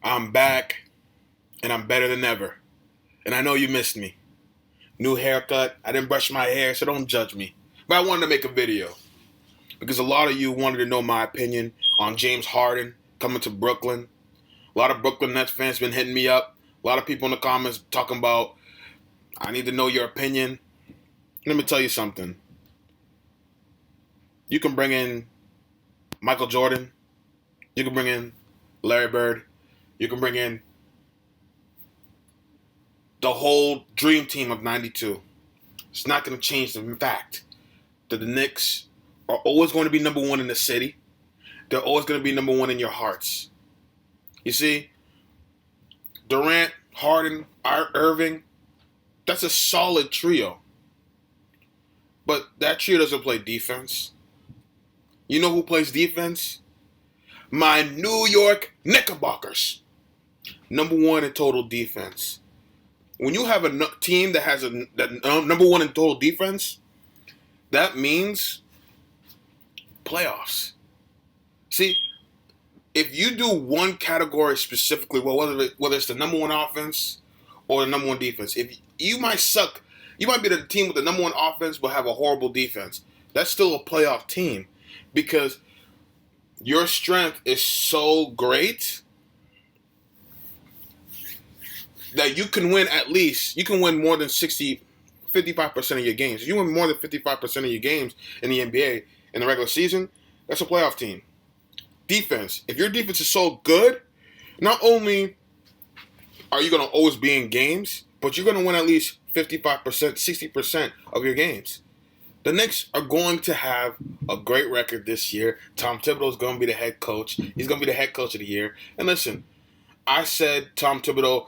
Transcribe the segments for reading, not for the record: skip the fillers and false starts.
I'm back, and I'm better than ever. And I know you missed me. New haircut. I didn't brush my hair, so don't judge me. But I wanted to make a video because a lot of you wanted to know my opinion on James Harden coming to Brooklyn. A lot of Brooklyn Nets fans been hitting me up. A lot of people in the comments talking about, I need to know your opinion. Let me tell you something. You can bring in Michael Jordan. You can bring in Larry Bird. You can bring in the whole dream team of 92. It's not going to change the fact that the Knicks are always going to be number one in the city. They're always going to be number one in your hearts. You see, Durant, Harden, Irving, that's a solid trio. But that trio doesn't play defense. You know who plays defense? My New York Knickerbockers. Number one in total defense. When you have a team that has number one in total defense, that means playoffs. See, if you do one category specifically, well, whether it's the number one offense or the number one defense, if you might suck, you might be the team with the number one offense but have a horrible defense. That's still a playoff team because your strength is so great that you can win you can win more than 55% of your games. If you win more than 55% of your games in the NBA in the regular season, that's a playoff team. Defense. If your defense is so good, not only are you going to always be in games, but you're going to win at least 55%, 60% of your games. The Knicks are going to have a great record this year. Tom Thibodeau is going to be the head coach. He's going to be the head coach of the year. And listen, I said Tom Thibodeau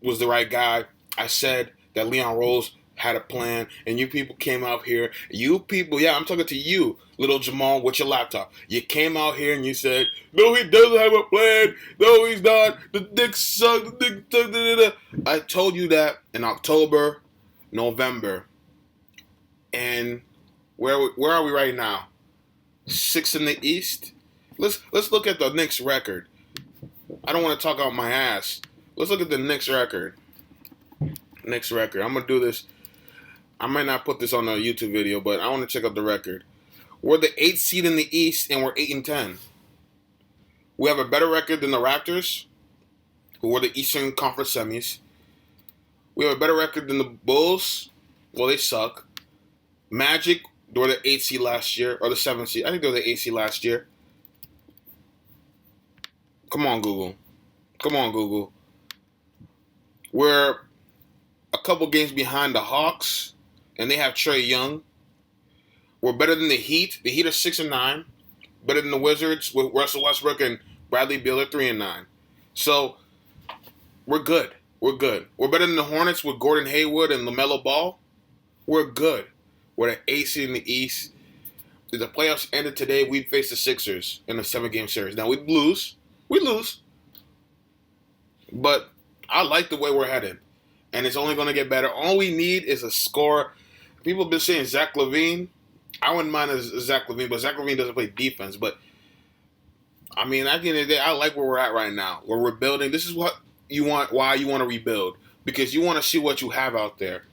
was the right guy. I said that Leon Rose had a plan, and you people came out here. You people, yeah, I'm talking to you, little Jamal, with your laptop. You came out here and you said, no, he doesn't have a plan. No, he's not. The Knicks suck. The Knicks suck. Da, da, da. I told you that in October, November. And where are we right now? 6th in the East? Let's look at the Knicks record. I don't want to talk out my ass. Let's look at the Knicks record. Knicks record. I'm going to do this. I might not put this on a YouTube video, but I want to check out the record. We're the 8th seed in the East, and we're 8-10. We have a better record than the Raptors, who were the Eastern Conference semis. We have a better record than the Bulls. Well, they suck. Magic, they were the 8th seed last year, or the 7th seed. I think they were the 8th seed last year. Come on, Google. Come on, Google. We're a couple games behind the Hawks, and they have Trae Young. We're better than the Heat. The Heat are 6-9. Better than the Wizards with Russell Westbrook and Bradley Beal at 3-9. So we're good. We're good. We're better than the Hornets with Gordon Hayward and LaMelo Ball. We're good. We're the 8th seed in the East. If the playoffs ended today, we'd face the Sixers in a 7-game series. Now we'd lose. We lose. But I like the way we're headed. And it's only going to get better. All we need is a score. People have been saying Zach LaVine. I wouldn't mind Zach LaVine, but Zach LaVine doesn't play defense. But, I mean, at the end of the day, I like where we're at right now. We're rebuilding. This is what you want, why you want to rebuild. Because you want to see what you have out there.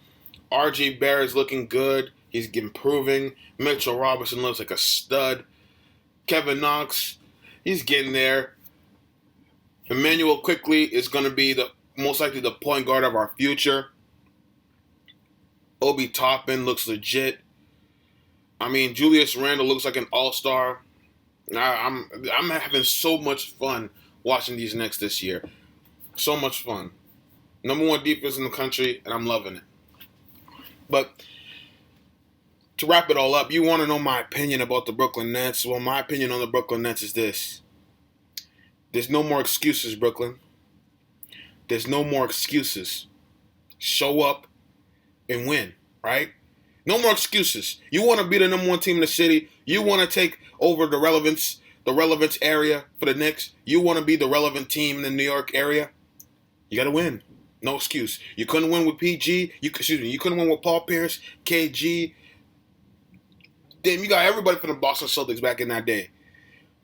R.J. Barrett's looking good. He's improving. Mitchell Robinson looks like a stud. Kevin Knox, he's getting there. Emmanuel Quickly is going to be most likely the point guard of our future. Obi Toppin looks legit. I mean, Julius Randle looks like an all-star. I'm having so much fun watching these Knicks this year. So much fun. Number one defense in the country, and I'm loving it. But to wrap it all up, you want to know my opinion about the Brooklyn Nets? Well, my opinion on the Brooklyn Nets is this. There's no more excuses, Brooklyn. There's no more excuses. Show up and win, right? No more excuses. You want to be the number one team in the city. You want to take over the relevance area for the Knicks. You want to be the relevant team in the New York area. You got to win. No excuse. You couldn't win with PG. You couldn't win with Paul Pierce, KG. Damn, you got everybody from the Boston Celtics back in that day.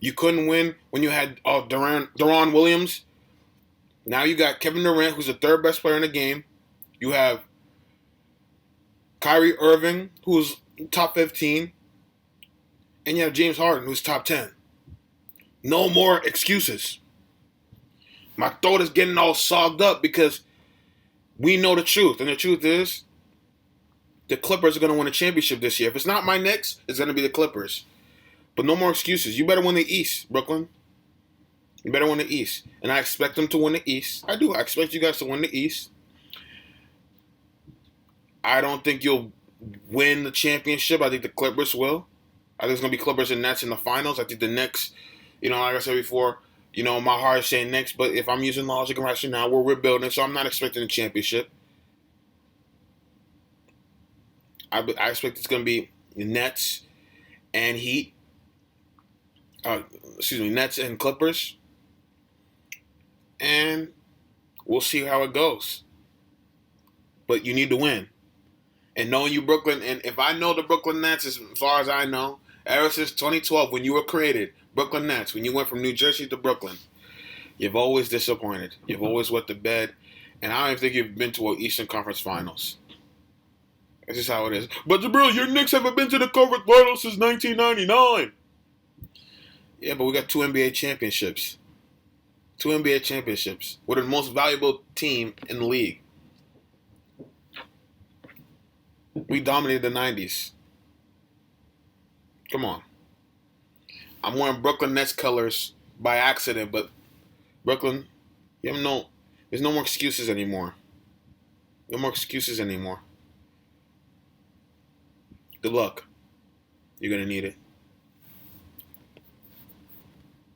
You couldn't win when you had Deron Williams. Now you got Kevin Durant, who's the third best player in the game. You have Kyrie Irving, who's top 15. And you have James Harden, who's top 10. No more excuses. My throat is getting all sogged up because we know the truth. And the truth is, the Clippers are going to win a championship this year. If it's not my Knicks, it's going to be the Clippers. But no more excuses. You better win the East, Brooklyn. You better win the East. And I expect them to win the East. I do. I expect you guys to win the East. I don't think you'll win the championship. I think the Clippers will. I think it's going to be Clippers and Nets in the finals. I think the Knicks, like I said before, my heart is saying Knicks. But if I'm using logic and rationale, we're rebuilding. So I'm not expecting a championship. I expect it's going to be Nets and Heat. Nets and Clippers. And we'll see how it goes. But you need to win. And knowing you, Brooklyn, and if I know the Brooklyn Nets as far as I know, ever since 2012 when you were created, Brooklyn Nets, when you went from New Jersey to Brooklyn, you've always disappointed. You've always wet the bed. And I don't even think you've been to an Eastern Conference Finals. That's just how it is. But Jabrilly, your Knicks haven't been to the Conference Finals since 1999. Yeah, but we got 2 NBA championships. 2 NBA championships. We're the most valuable team in the league. We dominated the 90s. Come on. I'm wearing Brooklyn Nets colors by accident, but Brooklyn, there's no more excuses anymore. No more excuses anymore. Good luck. You're going to need it.